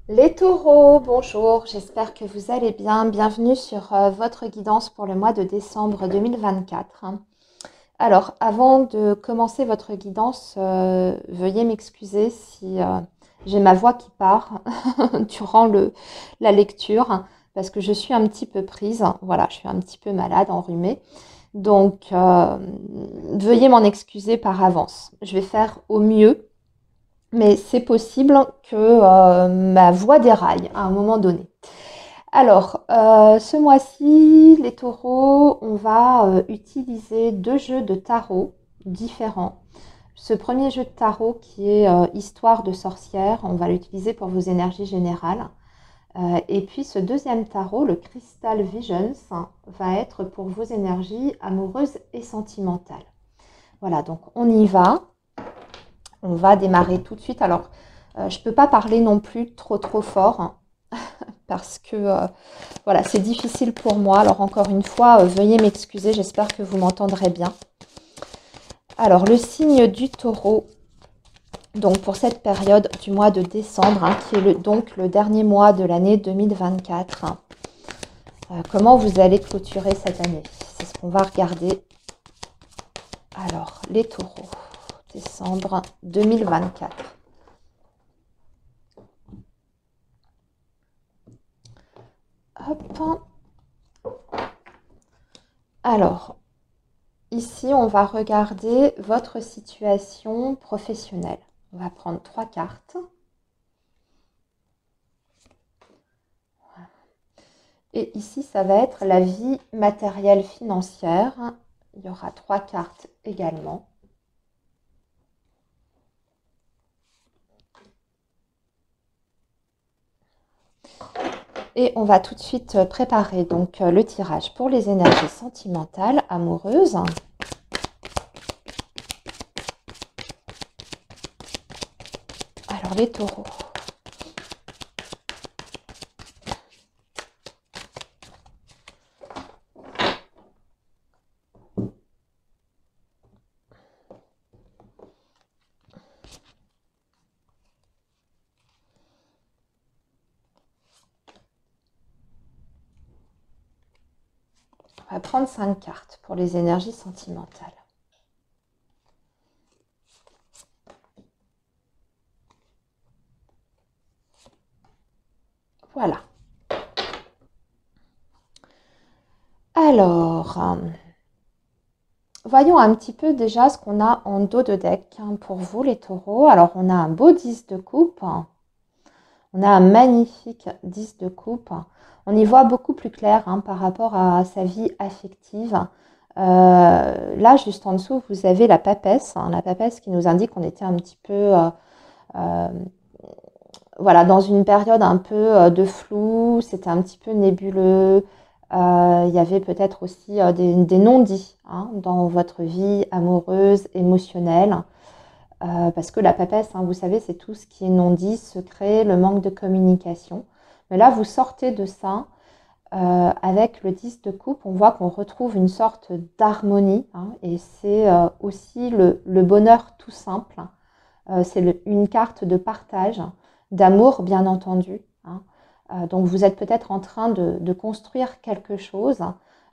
Les taureaux, bonjour, j'espère que vous allez bien. Bienvenue sur votre guidance pour le mois de décembre 2024. Alors, avant de commencer votre guidance, veuillez m'excuser si j'ai ma voix qui part durant la lecture, parce que je suis un petit peu prise. Voilà, je suis un petit peu malade, enrhumée. Donc, veuillez m'en excuser par avance. Je vais faire au mieux, mais c'est possible que ma voix déraille à un moment donné. Alors, ce mois-ci, les taureaux, on va utiliser deux jeux de tarot différents. Ce premier jeu de tarot qui est Histoire de sorcière, on va l'utiliser pour vos énergies générales. Et puis ce deuxième tarot, le Crystal Visions, va être pour vos énergies amoureuses et sentimentales. Voilà, donc on y va. On va démarrer tout de suite. Alors, je ne peux pas parler non plus trop fort, hein, parce que voilà, c'est difficile pour moi. Alors encore une fois, veuillez m'excuser, j'espère que vous m'entendrez bien. Alors, le signe du taureau, donc pour cette période du mois de décembre, hein, qui est donc le dernier mois de l'année 2024, hein, comment vous allez clôturer cette année? C'est ce qu'on va regarder. Alors, les taureaux, décembre 2024. Hop. Alors, ici, on va regarder votre situation professionnelle. On va prendre 3 cartes. Et ici, ça va être la vie matérielle financière. Il y aura 3 cartes également. Et on va tout de suite préparer donc le tirage pour les énergies sentimentales, amoureuses. Alors les taureaux. On va prendre 5 cartes pour les énergies sentimentales. Voilà. Alors, voyons un petit peu déjà ce qu'on a en dos de deck pour vous les taureaux. Alors, on a un beau 10 de coupe. On a un magnifique 10 de coupe. On y voit beaucoup plus clair par rapport à sa vie affective. Là, juste en dessous, vous avez la papesse. La papesse qui nous indique qu'on était un petit peu voilà, dans une période un peu de flou. C'était un petit peu nébuleux. Il y avait peut-être aussi des non-dits dans votre vie amoureuse, émotionnelle. Parce que la papesse, vous savez, c'est tout ce qui est non-dit, secret, le manque de communication. Mais là, vous sortez de ça avec le 10 de coupe. On voit qu'on retrouve une sorte d'harmonie. Et c'est aussi le bonheur tout simple. C'est une carte de partage, d'amour, bien entendu. Donc, vous êtes peut-être en train de construire quelque chose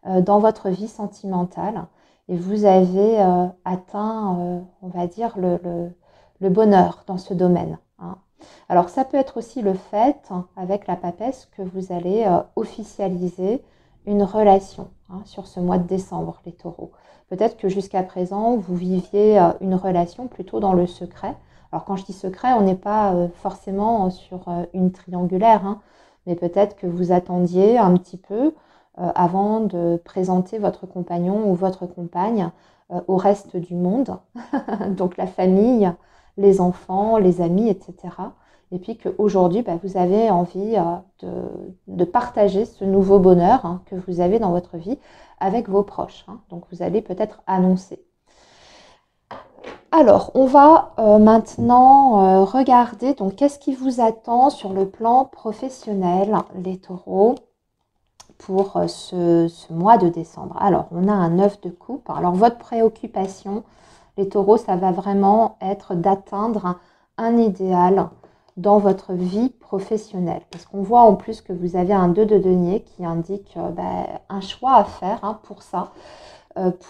dans votre vie sentimentale. Et vous avez atteint, on va dire, le bonheur dans ce domaine. Alors, ça peut être aussi le fait, avec la papesse, que vous allez officialiser une relation sur ce mois de décembre, les taureaux. Peut-être que jusqu'à présent, vous viviez une relation plutôt dans le secret. Alors, quand je dis secret, on n'est pas forcément sur une triangulaire, mais peut-être que vous attendiez un petit peu avant de présenter votre compagnon ou votre compagne au reste du monde, donc la famille, les enfants, les amis, etc. Et puis qu'aujourd'hui, vous avez envie de partager ce nouveau bonheur que vous avez dans votre vie avec vos proches. Donc vous allez peut-être annoncer. Alors, on va maintenant regarder donc qu'est-ce qui vous attend sur le plan professionnel, les taureaux, pour ce mois de décembre. Alors, on a un 9 de coupe. Alors, votre préoccupation, les taureaux, ça va vraiment être d'atteindre un idéal dans votre vie professionnelle. Parce qu'on voit en plus que vous avez un 2 de denier qui indique un choix à faire pour ça,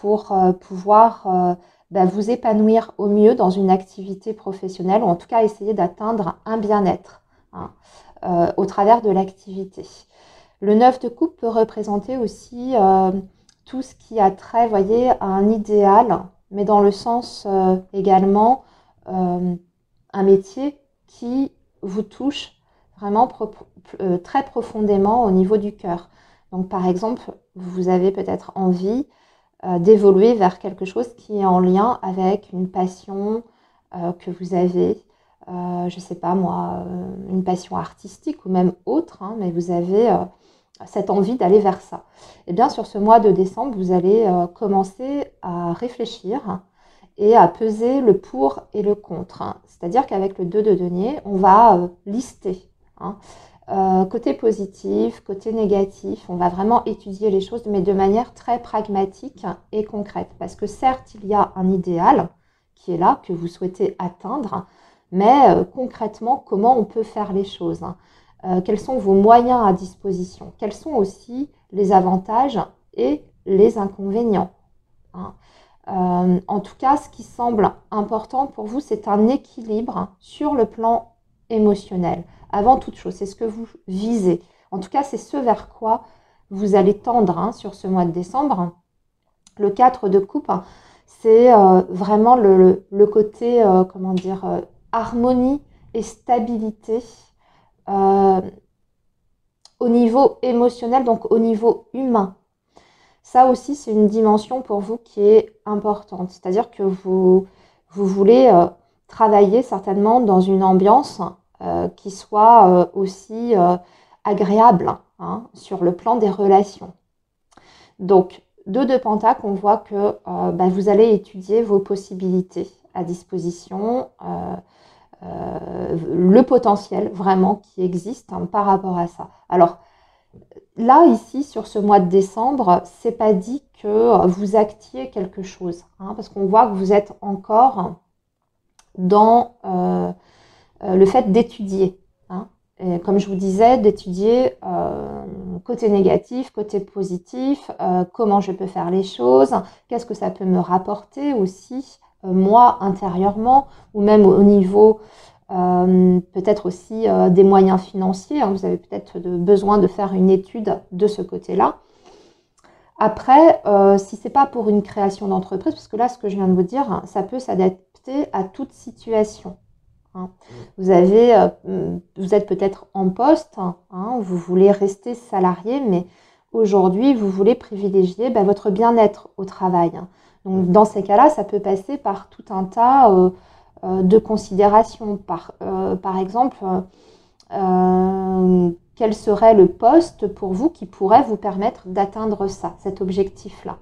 pour pouvoir vous épanouir au mieux dans une activité professionnelle, ou en tout cas essayer d'atteindre un bien-être au travers de l'activité. Le 9 de coupe peut représenter aussi tout ce qui a trait, voyez, à un idéal, mais dans le sens également un métier qui vous touche vraiment très profondément au niveau du cœur. Donc par exemple, vous avez peut-être envie d'évoluer vers quelque chose qui est en lien avec une passion que vous avez, je ne sais pas moi, une passion artistique ou même autre, mais vous avez cette envie d'aller vers ça. Et bien sur ce mois de décembre, vous allez commencer à réfléchir et à peser le pour et le contre. C'est-à-dire qu'avec le 2 de denier, on va lister. Côté positif, côté négatif, on va vraiment étudier les choses, mais de manière très pragmatique et concrète. Parce que certes, il y a un idéal qui est là, que vous souhaitez atteindre, mais concrètement, comment on peut faire les choses, quels sont vos moyens à disposition, quels sont aussi les avantages et les inconvénients. En tout cas, ce qui semble important pour vous, c'est un équilibre sur le plan émotionnel. Avant toute chose, c'est ce que vous visez. En tout cas, c'est ce vers quoi vous allez tendre sur ce mois de décembre. Le 4 de coupe, c'est vraiment le côté, harmonie et stabilité au niveau émotionnel, donc au niveau humain. Ça aussi, c'est une dimension pour vous qui est importante. C'est-à-dire que vous voulez travailler certainement dans une ambiance qui soit aussi agréable sur le plan des relations. Donc, 2 de Pentacle, on voit que vous allez étudier vos possibilités à disposition, le potentiel vraiment qui existe par rapport à ça. Alors, là, ici, sur ce mois de décembre, c'est pas dit que vous actiez quelque chose, parce qu'on voit que vous êtes encore dans le fait d'étudier. Comme je vous disais, d'étudier côté négatif, côté positif, comment je peux faire les choses, qu'est-ce que ça peut me rapporter aussi, moi, intérieurement, ou même au niveau peut-être aussi des moyens financiers. Vous avez peut-être besoin de faire une étude de ce côté-là. Après, si ce n'est pas pour une création d'entreprise, parce que là, ce que je viens de vous dire, ça peut s'adapter à toute situation. Vous êtes peut-être en poste, vous voulez rester salarié, mais aujourd'hui, vous voulez privilégier votre bien-être au travail. Donc, dans ces cas-là, ça peut passer par tout un tas de considérations. Par exemple, quel serait le poste pour vous qui pourrait vous permettre d'atteindre ça, cet objectif-là.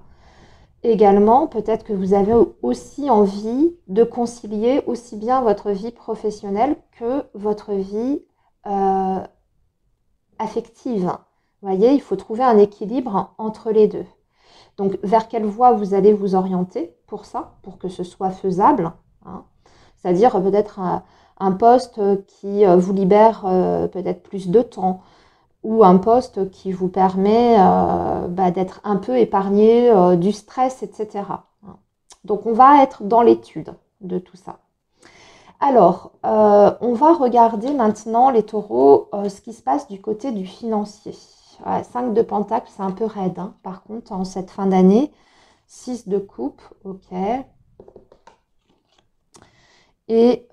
Également, peut-être que vous avez aussi envie de concilier aussi bien votre vie professionnelle que votre vie affective. Vous voyez, il faut trouver un équilibre entre les deux. Donc, vers quelle voie vous allez vous orienter pour ça, pour que ce soit faisable, c'est-à-dire peut-être un poste qui vous libère peut-être plus de temps, ou un poste qui vous permet d'être un peu épargné du stress, etc. Donc, on va être dans l'étude de tout ça. Alors, on va regarder maintenant, les taureaux, ce qui se passe du côté du financier. 5 de Pentacle, c'est un peu raide, par contre, en cette fin d'année. 6 de coupe, ok. Et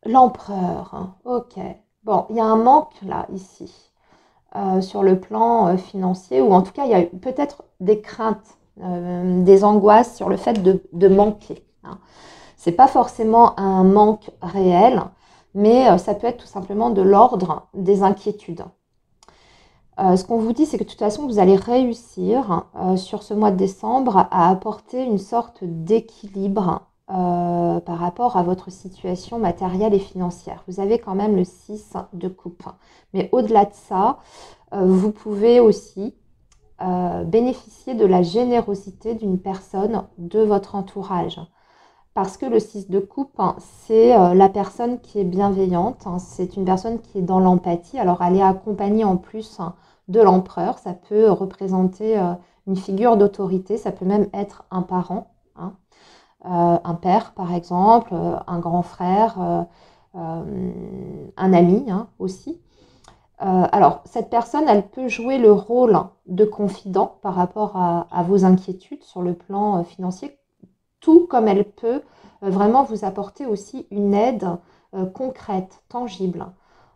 l'empereur, ok. Bon, il y a un manque là, ici. Sur le plan financier, ou en tout cas il y a peut-être des craintes, des angoisses sur le fait de manquer. C'est pas forcément un manque réel, mais ça peut être tout simplement de l'ordre des inquiétudes. Ce qu'on vous dit, c'est que de toute façon vous allez réussir sur ce mois de décembre à apporter une sorte d'équilibre par rapport à votre situation matérielle et financière. Vous avez quand même le 6 de coupe. Mais au-delà de ça, vous pouvez aussi bénéficier de la générosité d'une personne de votre entourage. parce que le 6 de coupe, hein, c'est la personne qui est bienveillante, hein, c'est une personne qui est dans l'empathie. Alors, elle est accompagnée en plus, hein, de l'empereur. Ça peut représenter une figure d'autorité, ça peut même être un parent, hein, un père par exemple, un grand frère, un ami, hein, aussi. Alors, cette personne, elle peut jouer le rôle de confident par rapport à vos inquiétudes sur le plan financier, tout comme elle peut vraiment vous apporter aussi une aide concrète, tangible.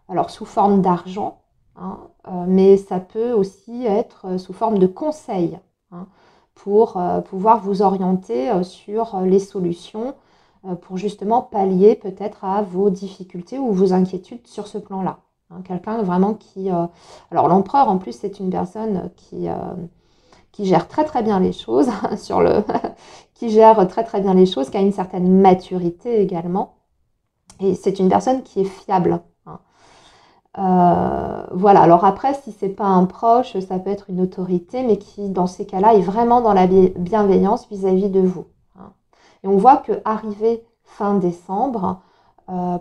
Alors, sous forme d'argent, hein, mais ça peut aussi être sous forme de conseils, hein, pour pouvoir vous orienter sur les solutions pour justement pallier peut-être à vos difficultés ou vos inquiétudes sur ce plan-là. Hein, quelqu'un vraiment qui... Alors l'empereur en plus c'est une personne qui gère très très bien les choses, sur le qui gère très très bien les choses, qui a une certaine maturité également. Et c'est une personne qui est fiable. Hein. Voilà, alors après, si c'est pas un proche, ça peut être une autorité, mais qui, dans ces cas-là, est vraiment dans la bienveillance vis-à-vis de vous. Hein. Et on voit que arrivé fin décembre,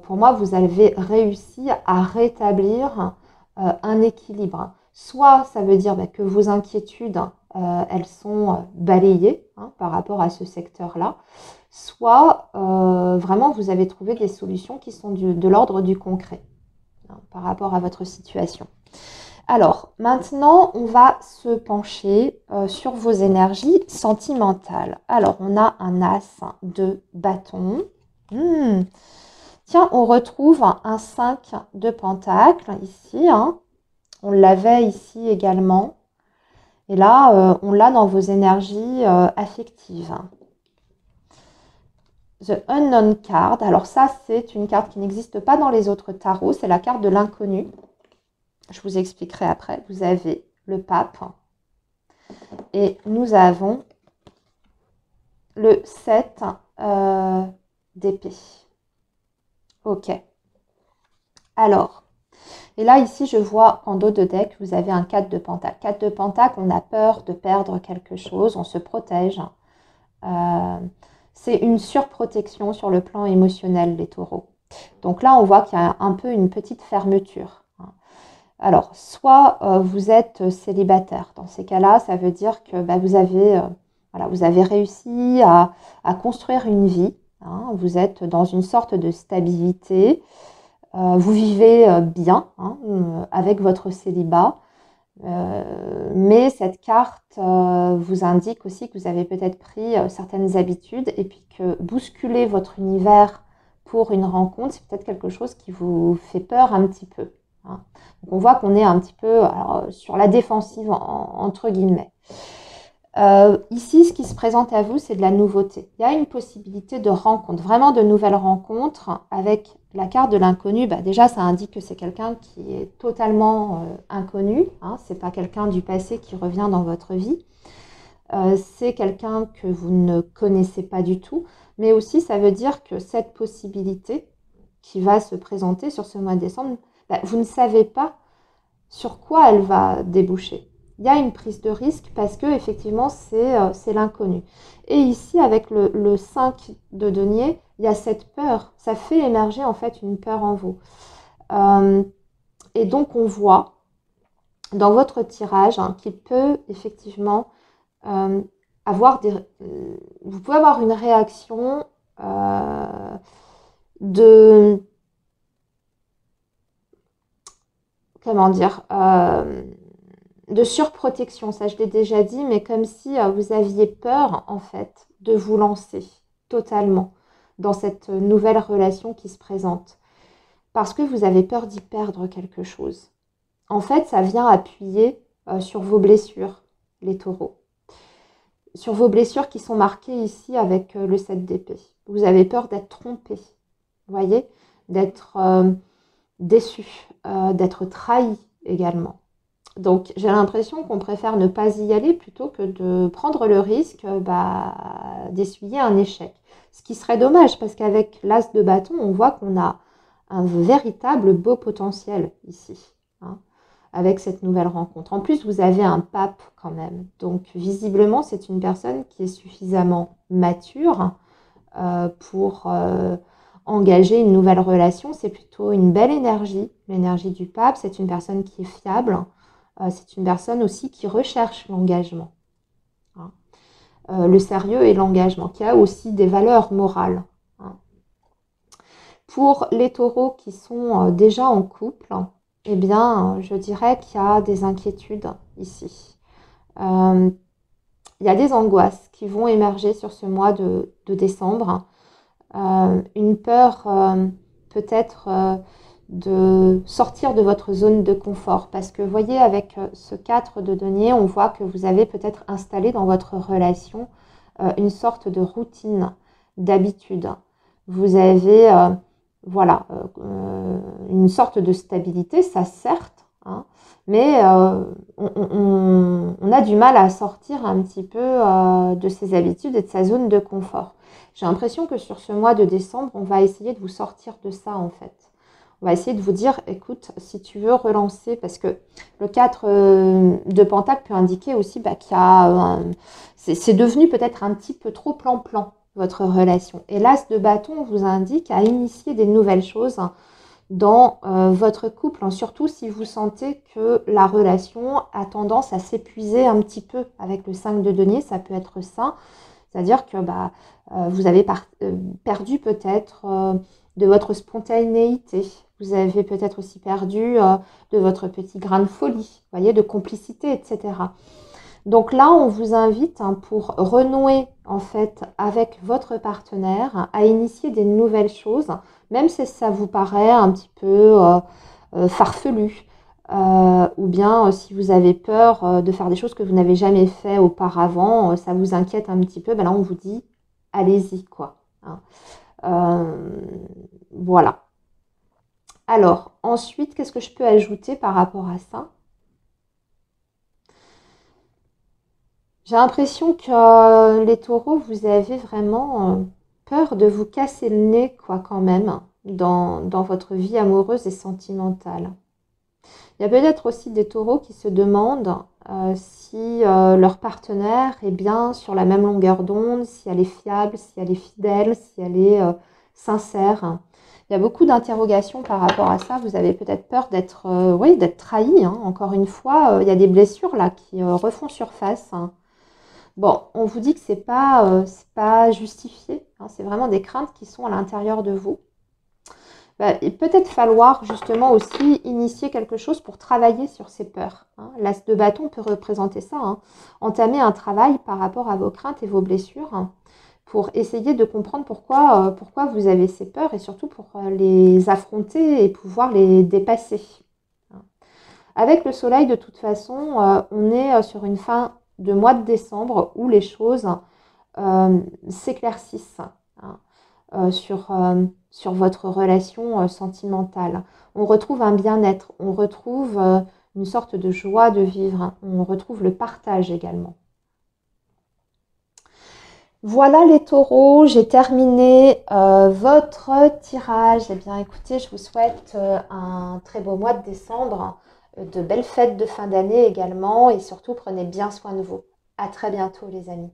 pour moi, vous avez réussi à rétablir un équilibre. Soit ça veut dire que vos inquiétudes, elles sont balayées, hein, par rapport à ce secteur-là, soit vraiment vous avez trouvé des solutions qui sont de l'ordre du concret, hein, par rapport à votre situation. Alors, maintenant, on va se pencher sur vos énergies sentimentales. Alors, on a un as de bâton. Tiens, on retrouve un 5 de pentacle ici, hein. On l'avait ici également. Et là, on l'a dans vos énergies affectives. The Unknown Card. Alors ça, c'est une carte qui n'existe pas dans les autres tarots. C'est la carte de l'inconnu. Je vous expliquerai après. Vous avez le pape. Et nous avons le 7 d'épée. Ok. Alors, et là, ici, je vois en dos de deck, vous avez un 4 de pentacle. 4 de pentacle, on a peur de perdre quelque chose, on se protège. C'est une surprotection sur le plan émotionnel, les taureaux. Donc là, on voit qu'il y a un peu une petite fermeture. Alors, soit vous êtes célibataire. Dans ces cas-là, ça veut dire que vous avez réussi à construire une vie. Hein, vous êtes dans une sorte de stabilité. Vous vivez bien, hein, avec votre célibat. Mais cette carte vous indique aussi que vous avez peut-être pris certaines habitudes et puis que bousculer votre univers pour une rencontre, c'est peut-être quelque chose qui vous fait peur un petit peu. Hein. Donc on voit qu'on est un petit peu sur la défensive entre guillemets. Ici, ce qui se présente à vous, c'est de la nouveauté. Il y a une possibilité de rencontre, vraiment de nouvelles rencontres avec la carte de l'inconnu. Déjà, ça indique que c'est quelqu'un qui est totalement inconnu. Hein, ce n'est pas quelqu'un du passé qui revient dans votre vie. C'est quelqu'un que vous ne connaissez pas du tout. Mais aussi, ça veut dire que cette possibilité qui va se présenter sur ce mois de décembre, vous ne savez pas sur quoi elle va déboucher. Il y a une prise de risque parce que effectivement c'est l'inconnu. Et ici avec le 5 de denier, il y a cette peur. Ça fait émerger en fait une peur en vous. Et donc on voit dans votre tirage qu'il peut effectivement avoir vous pouvez avoir une réaction de... Comment dire de surprotection, ça je l'ai déjà dit, mais comme si vous aviez peur en fait de vous lancer totalement dans cette nouvelle relation qui se présente. Parce que vous avez peur d'y perdre quelque chose. En fait, ça vient appuyer sur vos blessures, les taureaux. Sur vos blessures qui sont marquées ici avec le 7 d'épée. Vous avez peur d'être trompé, vous voyez, d'être déçu, d'être trahi également. Donc, j'ai l'impression qu'on préfère ne pas y aller plutôt que de prendre le risque d'essuyer un échec. Ce qui serait dommage parce qu'avec l'as de bâton, on voit qu'on a un véritable beau potentiel ici, hein, avec cette nouvelle rencontre. En plus, vous avez un pape quand même. Donc, visiblement, c'est une personne qui est suffisamment mature pour engager une nouvelle relation. C'est plutôt une belle énergie, l'énergie du pape. C'est une personne qui est fiable. C'est une personne aussi qui recherche l'engagement, hein. Le sérieux et l'engagement, qui a aussi des valeurs morales, hein. Pour les taureaux qui sont déjà en couple, eh bien, je dirais qu'il y a des inquiétudes ici. Il y a des angoisses qui vont émerger sur ce mois de décembre. Une peur peut-être de sortir de votre zone de confort. Parce que vous voyez, avec ce 4 de denier, on voit que vous avez peut-être installé dans votre relation une sorte de routine, d'habitude. Vous avez voilà, une sorte de stabilité, ça certes, hein, mais on a du mal à sortir un petit peu de ses habitudes et de sa zone de confort. J'ai l'impression que sur ce mois de décembre, on va essayer de vous sortir de ça en fait. On va essayer de vous dire, écoute, si tu veux relancer, parce que le 4 de Pentacle peut indiquer aussi qu'il y a... c'est devenu peut-être un petit peu trop plan-plan, votre relation. Et l'As de bâton vous indique à initier des nouvelles choses dans votre couple, surtout si vous sentez que la relation a tendance à s'épuiser un petit peu avec le 5 de denier, ça peut être ça. C'est-à-dire que vous avez perdu peut-être de votre spontanéité. Vous avez peut-être aussi perdu de votre petit grain de folie, vous voyez, de complicité, etc. Donc là, on vous invite pour renouer en fait avec votre partenaire à initier des nouvelles choses, même si ça vous paraît un petit peu farfelu. Ou bien si vous avez peur de faire des choses que vous n'avez jamais fait auparavant, ça vous inquiète un petit peu, là on vous dit allez-y quoi, hein. Voilà. Alors ensuite, qu'est-ce que je peux ajouter par rapport à ça? J'ai l'impression que les taureaux, vous avez vraiment peur de vous casser le nez quoi quand même dans votre vie amoureuse et sentimentale. Il y a peut-être aussi des taureaux qui se demandent si leur partenaire est bien sur la même longueur d'onde, si elle est fiable, si elle est fidèle, si elle est sincère. Il y a beaucoup d'interrogations par rapport à ça. Vous avez peut-être peur d'être oui, d'être trahi, hein. Encore une fois, il y a des blessures là qui refont surface, hein. Bon, on vous dit que c'est pas justifié, hein. C'est vraiment des craintes qui sont à l'intérieur de vous. Il peut peut-être falloir justement aussi initier quelque chose pour travailler sur ces peurs, hein. L'as de bâton peut représenter ça, hein. Entamer un travail par rapport à vos craintes et vos blessures, hein, pour essayer de comprendre pourquoi vous avez ces peurs et surtout pour les affronter et pouvoir les dépasser, hein. Avec le soleil, de toute façon, on est sur une fin de mois de décembre où les choses s'éclaircissent, hein, sur votre relation sentimentale. On retrouve un bien-être, on retrouve une sorte de joie de vivre, hein. On retrouve le partage également. Voilà les taureaux, j'ai terminé votre tirage. Eh bien écoutez, je vous souhaite un très beau mois de décembre, de belles fêtes de fin d'année également et surtout prenez bien soin de vous. À très bientôt les amis.